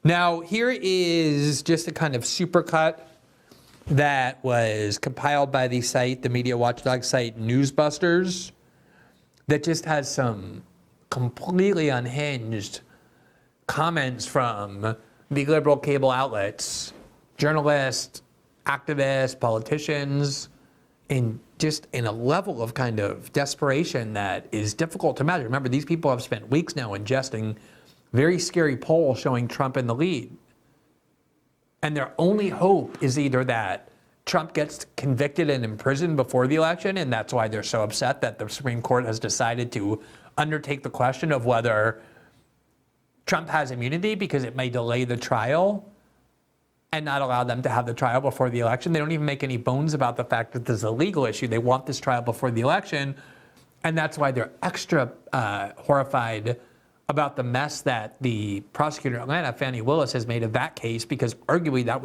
Now, here is just a kind of supercut that was compiled by the site, the media watchdog site Newsbusters, that just has some completely unhinged comments from the liberal cable outlets, journalists, activists, politicians, in a level of kind of desperation that is difficult to imagine. Remember, these people have spent weeks now ingesting very scary polls showing Trump in the lead. And their only hope is either that Trump gets convicted and imprisoned before the election, and that's why they're so upset that the Supreme Court has decided to undertake the question of whether Trump has immunity because it may delay the trial and not allow them to have the trial before the election. They don't even make any bones about the fact that this is a legal issue. They want this trial before the election, and that's why they're extra horrified about the mess that the prosecutor in Atlanta, Fani Willis, has made of that case, because arguably that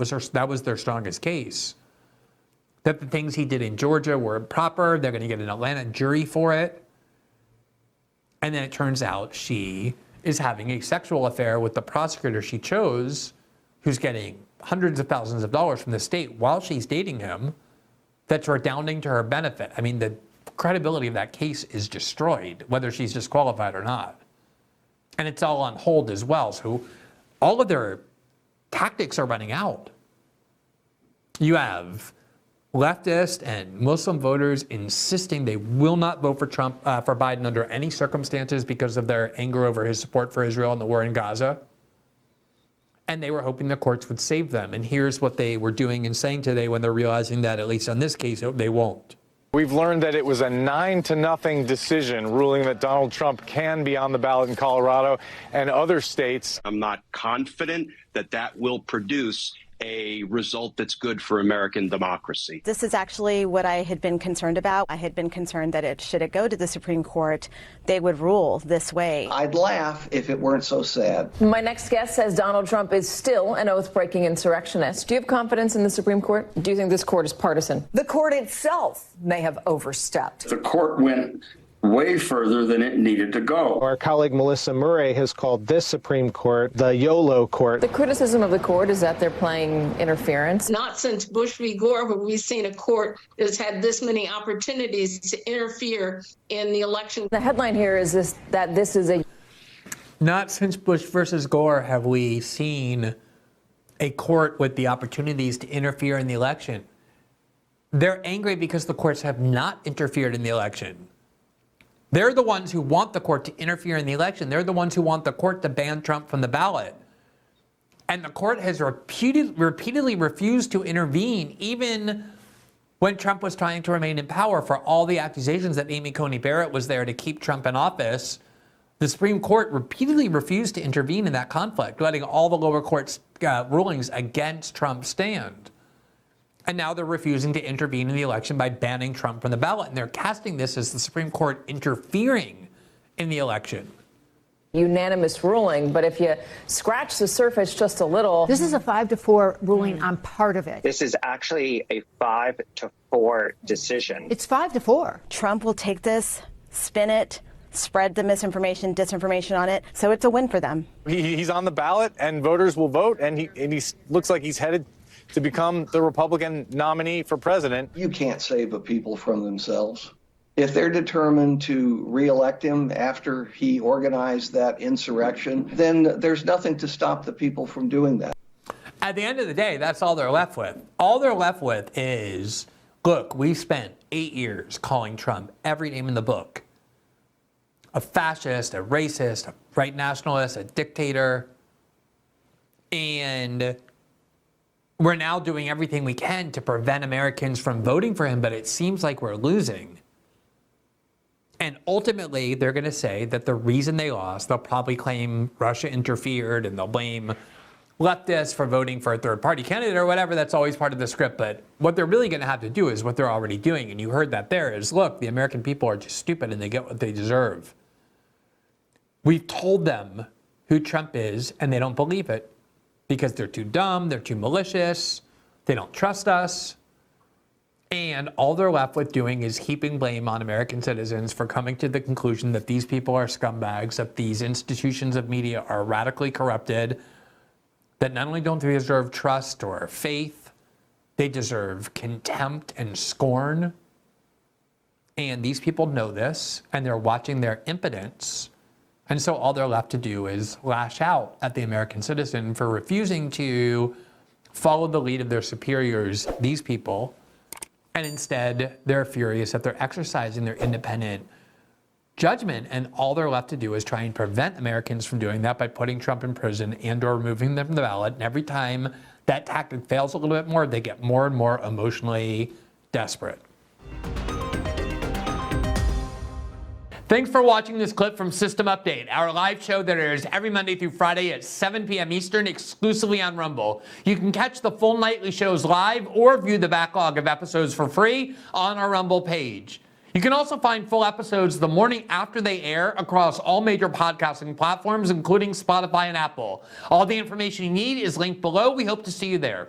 was their strongest case. That the things he did in Georgia were improper. They're going to get an Atlanta jury for it. And then it turns out she is having a sexual affair with the prosecutor she chose, who's getting hundreds of thousands of dollars from the state while she's dating him. That's redounding to her benefit. I mean, the credibility of that case is destroyed, whether she's disqualified or not. And it's all on hold as well. So all of their tactics are running out. You have leftist and Muslim voters insisting they will not vote for for Biden under any circumstances because of their anger over his support for Israel and the war in Gaza. And they were hoping the courts would save them. And here's what they were doing and saying today when they're realizing that, at least on this case, they won't. We've learned that it was a 9-0 decision ruling that Donald Trump can be on the ballot in Colorado and other states. I'm not confident that that will produce a result that's good for American democracy. This is actually what I had been concerned about. I had been concerned that should it go to the Supreme Court, they would rule this way. I'd laugh if it weren't so sad. My next guest says Donald Trump is still an oath-breaking insurrectionist. Do you have confidence in the Supreme Court? Do you think this court is partisan? The court itself may have overstepped. The court went way further than it needed to go. Our colleague Melissa Murray has called this Supreme Court the YOLO court. The criticism of the court is that they're playing interference. Not since Bush v. Gore have we seen a court that's had this many opportunities to interfere in the election. The headline here is that this is a... Not since Bush versus Gore have we seen a court with the opportunities to interfere in the election. They're angry because the courts have not interfered in the election. They're the ones who want the court to interfere in the election. They're the ones who want the court to ban Trump from the ballot. And the court has repeatedly refused to intervene, even when Trump was trying to remain in power, for all the accusations that Amy Coney Barrett was there to keep Trump in office. The Supreme Court repeatedly refused to intervene in that conflict, letting all the lower courts' rulings against Trump stand. And now they're refusing to intervene in the election by banning Trump from the ballot. And they're casting this as the Supreme Court interfering in the election. Unanimous ruling, but if you scratch the surface just a little... This is a 5-4 ruling on part of it. This is actually a 5-4 decision. It's 5-4. Trump will take this, spin it, spread the misinformation, disinformation on it. So it's a win for them. He's on the ballot and voters will vote, and he looks like he's headed to become the Republican nominee for president. You can't save a people from themselves. If they're determined to reelect him after he organized that insurrection, then there's nothing to stop the people from doing that. At the end of the day, that's all they're left with. All they're left with is, look, we spent 8 years calling Trump every name in the book. A fascist, a racist, a right nationalist, a dictator. And we're now doing everything we can to prevent Americans from voting for him, but it seems like we're losing. And ultimately, they're going to say that the reason they lost, they'll probably claim Russia interfered, and they'll blame leftists for voting for a third-party candidate or whatever. That's always part of the script. But what they're really going to have to do is what they're already doing. And you heard that there is, look, the American people are just stupid and they get what they deserve. We've told them who Trump is, and they don't believe it. Because they're too dumb, they're too malicious, they don't trust us. And all they're left with doing is heaping blame on American citizens for coming to the conclusion that these people are scumbags, that these institutions of media are radically corrupted, that not only don't they deserve trust or faith, they deserve contempt and scorn. And these people know this, and they're watching their impotence. And so all they're left to do is lash out at the American citizen for refusing to follow the lead of their superiors, these people. And instead, they're furious that they're exercising their independent judgment, and all they're left to do is try and prevent Americans from doing that by putting Trump in prison and or removing them from the ballot. And every time that tactic fails a little bit more, they get more and more emotionally desperate. Thanks for watching this clip from System Update, our live show that airs every Monday through Friday at 7 p.m. Eastern, exclusively on Rumble. You can catch the full nightly shows live or view the backlog of episodes for free on our Rumble page. You can also find full episodes the morning after they air across all major podcasting platforms, including Spotify and Apple. All the information you need is linked below. We hope to see you there.